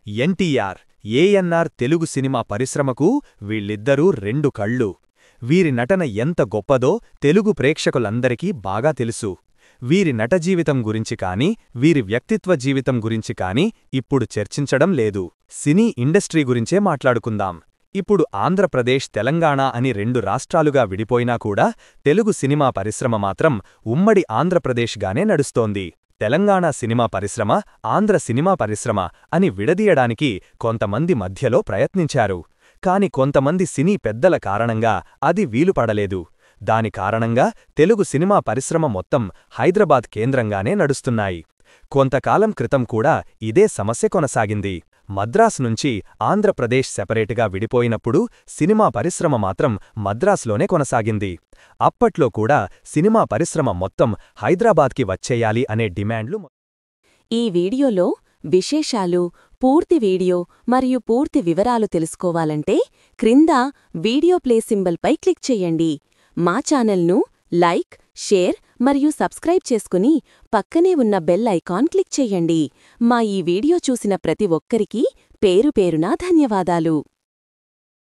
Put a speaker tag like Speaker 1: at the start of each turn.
Speaker 1: NTR, ANR Telugu cinema పరిశ్రమకు వీళ్ళిద్దరూ రెండు కళ్ళు. వీరి నటన ఎంత గొప్పదో తెలుగు ప్రేక్షకులందరికీ బాగా తెలుసు. వీరి నటజీవితం గురించి కాని, వీరి వ్యక్తిత్వ జీవితం గురించి కాని ఇప్పుడు చర్చించడం లేదు. సినీ ఇండస్ట్రీ గురించే మాట్లాడుకుందాం. ఇప్పుడు ఆంధ్రప్రదేశ్, తెలంగాణ అని రెండు రాష్ట్రాలుగా విడిపోయినా కూడా తెలుగు సినిమా పరిశ్రమ మాత్రం ఉమ్మడి ఆంధ్రప్రదేశ్గానే నడుస్తోంది. తెలంగాణ సినిమా పరిశ్రమ, ఆంధ్ర సినిమా పరిశ్రమ అని విడదీయడానికి కొంతమంది మధ్యలో ప్రయత్నించారు. కాని కొంతమంది సినీ పెద్దల కారణంగా అది వీలుపడలేదు. దాని కారణంగా తెలుగు సినిమా పరిశ్రమ మొత్తం హైదరాబాద్ కేంద్రంగానే నడుస్తున్నాయి. కొంతకాలం క్రితం కూడా ఇదే సమస్య కొనసాగింది. మద్రాస్ నుంచి ఆంధ్రప్రదేశ్ సెపరేటుగా విడిపోయినప్పుడు సినిమా పరిశ్రమ మాత్రం మద్రాస్లోనే కొనసాగింది. అప్పట్లో కూడా సినిమా పరిశ్రమ మొత్తం హైదరాబాద్కి వచ్చేయాలి అనే డిమాండ్లు.
Speaker 2: ఈ వీడియోలో విశేషాలు, పూర్తి వీడియో మరియు పూర్తి వివరాలు తెలుసుకోవాలంటే క్రింద వీడియో ప్లే సింబల్పై క్లిక్ చెయ్యండి. మా ఛానల్ను లైక్, షేర్ మరియు సబ్స్క్రైబ్ చేసుకుని పక్కనే ఉన్న బెల్ ఐకాన్ క్లిక్ చెయ్యండి. మా ఈ వీడియో చూసిన ప్రతి ఒక్కరికీ పేరుపేరునా ధన్యవాదాలు.